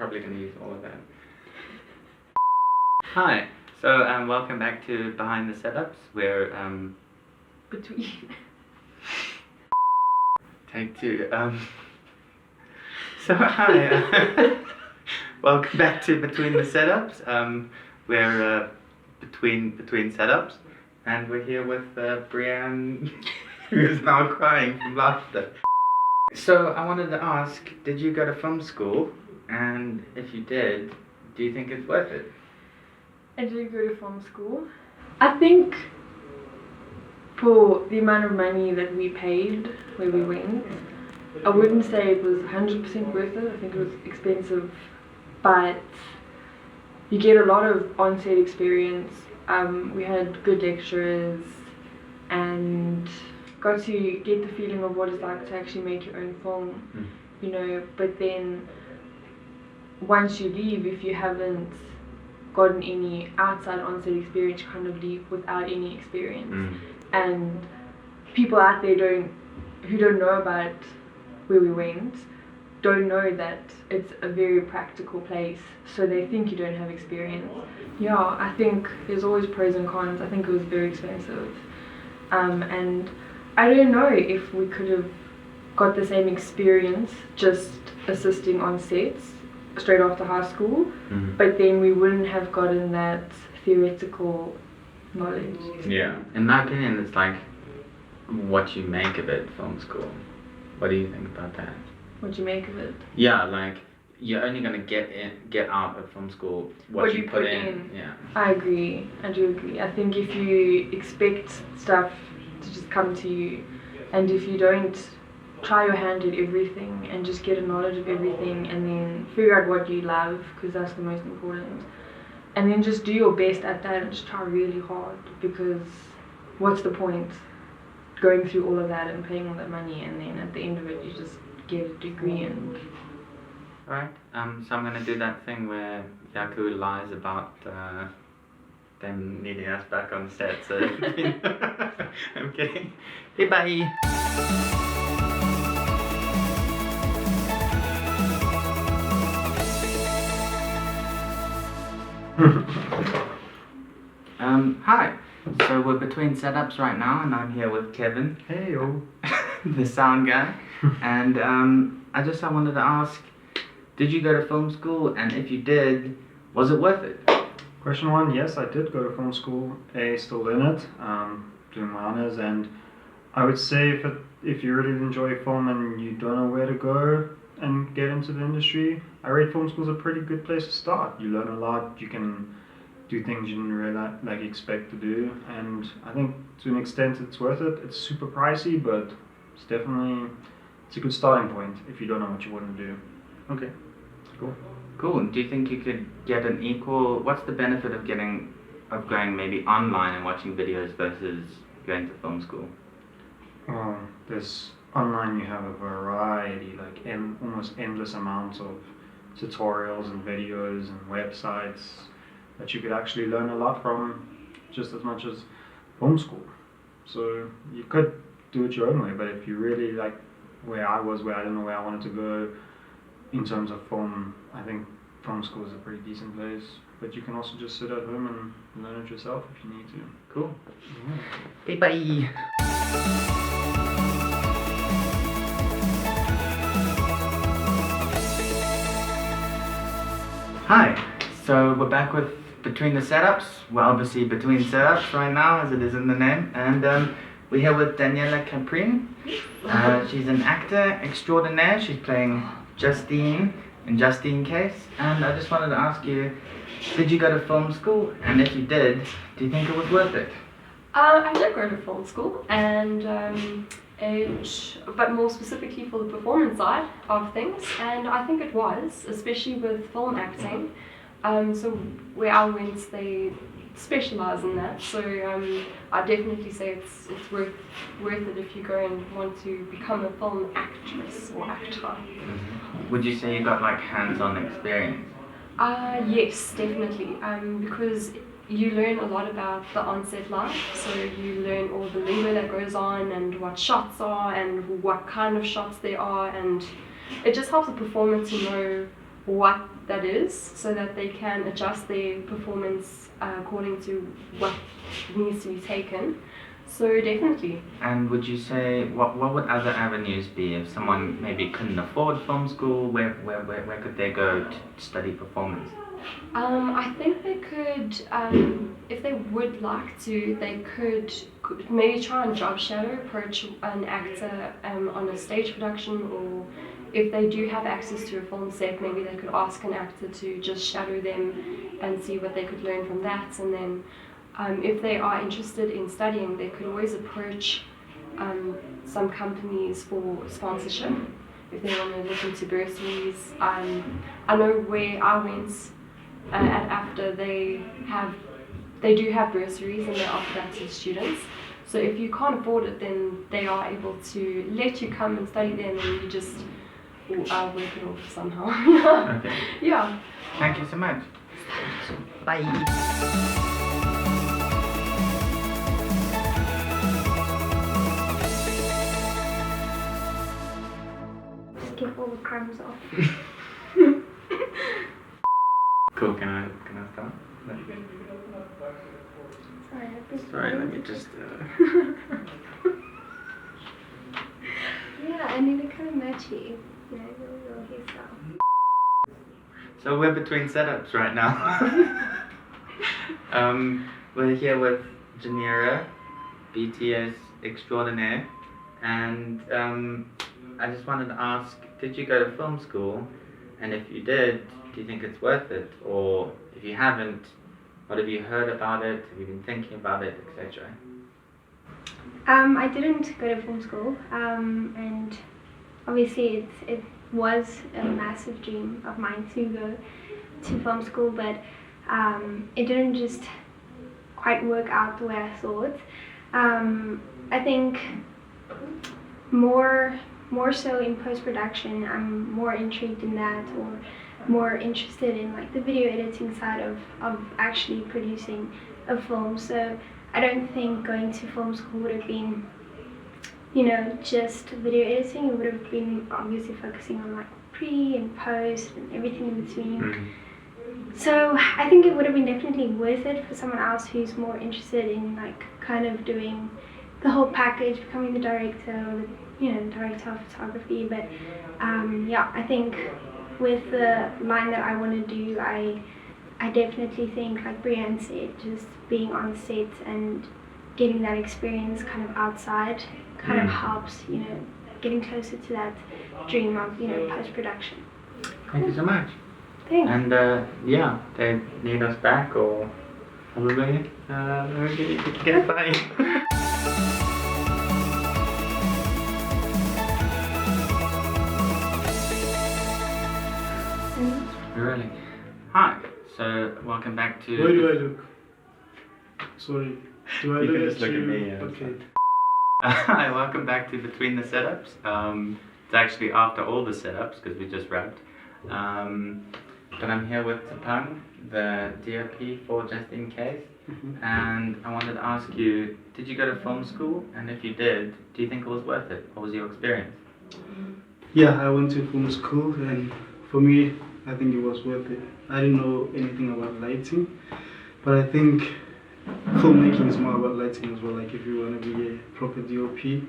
probably going to use all of that. Hi, so welcome back to Behind the Setups, where Between. take two. So hi, welcome back to Between the Setups. We're between setups, and we're here with Brianne, who's now crying from laughter. So I wanted to ask, did you go to film school? And if you did, do you think it's worth it? I did go to film school. I think for the amount of money that we paid where we went, I wouldn't say it was 100% worth it. I think it was expensive, but you get a lot of on-set experience. We had good lecturers and got to get the feeling of what it's like to actually make your own film, you know. But then once you leave, if you haven't gotten any outside on-set experience, you kind of leave without any experience. And people out there who don't know about where we went don't know that it's a very practical place, so they think you don't have experience. Yeah, I think there's always pros and cons. I think it was very expensive, and I don't know if we could have got the same experience just assisting on sets straight after high school, but then we wouldn't have gotten that theoretical knowledge. Yeah. In my opinion, it's like what you make of it, film school. What do you think about that? What do you make of it? Yeah, like you're only gonna get out of film school what you put in. Yeah. I agree. I do agree. I think if you expect stuff to just come to you, and if you don't try your hand at everything and just get a knowledge of everything and then figure out what you love, because that's the most important, and then just do your best at that and just try really hard, because what's the point going through all of that and paying all that money and then at the end of it you just get a degree and... Alright, so I'm gonna do that thing where Yaku lies about them needing us back on set, so I'm kidding. Hey, bye! Hi. So we're between setups right now, and I'm here with Kevin. Hey yo. The sound guy. And I wanted to ask, did you go to film school? And if you did, was it worth it? Question one, yes, I did go to film school. Still in it, doing my honors, and I would say if you really enjoy film and you don't know where to go and get into the industry, I rate film school is a pretty good place to start. You learn a lot, you can do things you didn't really expect to do, and I think to an extent it's worth it. It's super pricey, but it's a good starting point if you don't know what you want to do. Okay, cool. Cool. Do you think you could get an equal? What's the benefit of going maybe online and watching videos versus going to film school? There's online. You have a variety, like almost endless amounts of tutorials and videos and websites that you could actually learn a lot from, just as much as film school. So you could do it your own way, but if you really like where I didn't know where I wanted to go in terms of film, I think film school is a pretty decent place. But you can also just sit at home and learn it yourself if you need to. Cool. Yeah. Okay, bye! Hi, so we're back with Between the Setups. We're obviously between setups right now, as it is in the name, and we're here with Daniela Caprin. She's an actor extraordinaire. She's playing Justine in Justine Case, and I just wanted to ask you, did you go to film school? And if you did, do you think it was worth it? I did go to film school, and but more specifically for the performance side of things, and I think it was, especially with film acting. So where I went, they specialize in that. So I definitely say it's worth it if you go and want to become a film actress or actor. Would you say you got like hands-on experience? Yes, definitely. Because you learn a lot about the on-set life. So you learn all the labor that goes on and what shots are and what kind of shots there are, and it just helps the performer to know what that is so that they can adjust their performance according to what needs to be taken. So definitely. And would you say what would other avenues be if someone maybe couldn't afford film school? Where could they go to study performance? I think they could, if they would like to, they could maybe try and job shadow, approach an actor on a stage production, or if they do have access to a film set, maybe they could ask an actor to just shadow them and see what they could learn from that. And then if they are interested in studying, they could always approach some companies for sponsorship if they want to look into bursaries. I know where I went at AFTA, they do have bursaries and they offer that to students. So if you can't afford it, then they are able to let you come and study there, and then you just work it off somehow. Okay. Yeah. Thank you so much. Bye. Get all the crumbs off. Cool. Can I start? Sorry, I've been Sorry. Let me just. Yeah, I need to kind of match you. You know, your hairstyle. So we're between setups right now. We're here with Janira, BTS extraordinaire, and I just wanted to ask, did you go to film school? And if you did, do you think it's worth it? Or if you haven't, what have you heard about it? Have you been thinking about it, etc.? I didn't go to film school, and obviously it was a massive dream of mine to go to film school, but it didn't just quite work out the way I thought. I think more so in post-production, I'm more intrigued in that, or more interested in like the video editing side of actually producing a film. So I don't think going to film school would have been, you know, just video editing. It would have been obviously focusing on like pre and post and everything in between. So I think it would have been definitely worth it for someone else who's more interested in like kind of doing the whole package, becoming the director, or the, you know, the director of photography. But yeah, I think with the line that I want to do, I definitely think, like Brianne said, just being on set and getting that experience kind of outside kind of helps, you know, getting closer to that dream of, you know, post-production. Thank you so much. Thanks. And yeah, they need us back, or probably get by. Really? Hi. So welcome back to. Where do I look? Sorry. Do I You look can at just look at you? me, yeah, Okay. Hi, welcome back to Between the Setups. It's actually after all the setups because we just wrapped. But I'm here with Tapang, the DOP for Just In Case. And I wanted to ask you, did you go to film school? And if you did, do you think it was worth it? What was your experience? Yeah, I went to film school, and for me, I think it was worth it. I didn't know anything about lighting, but I think filmmaking is more about lighting as well. Like if you want to be a proper DOP,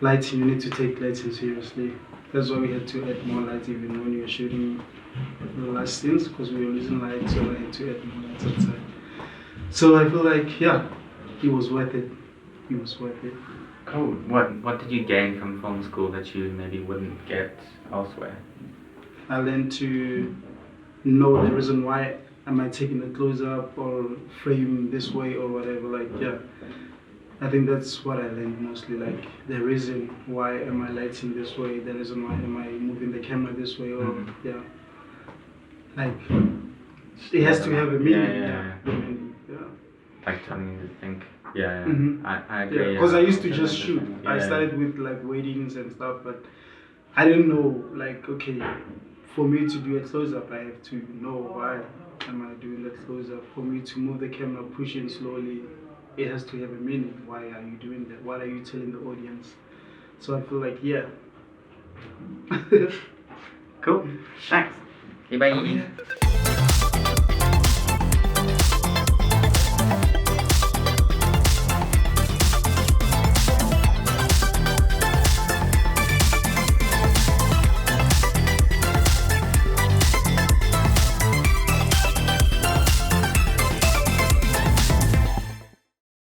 lighting, you need to take lighting seriously. That's why we had to add more lights even when we were shooting the last scenes, because we were losing light, so I had to add more lights outside. So I feel like, yeah, it was worth it. It was worth it. Cool. What did you gain from film school that you maybe wouldn't get elsewhere? I learned to know the reason why am I taking the close up or frame this way or whatever. Like, yeah, I think that's what I learned mostly. Like the reason why am I lighting this way, the reason why am I moving the camera this way, or yeah, like it has to have a meaning. Yeah. The meaning, yeah. Like telling you to think. Yeah. Mhm. I agree. Yeah, because I used to also just learned the shoot. same. I Yeah. started with like weddings and stuff, but I didn't know, like, okay, for me to do a close-up, I have to know why am I doing the close-up. For me to move the camera, push in slowly, it has to have a meaning. Why are you doing that? What are you telling the audience? So I feel like, yeah. Cool. Thanks. Okay, bye.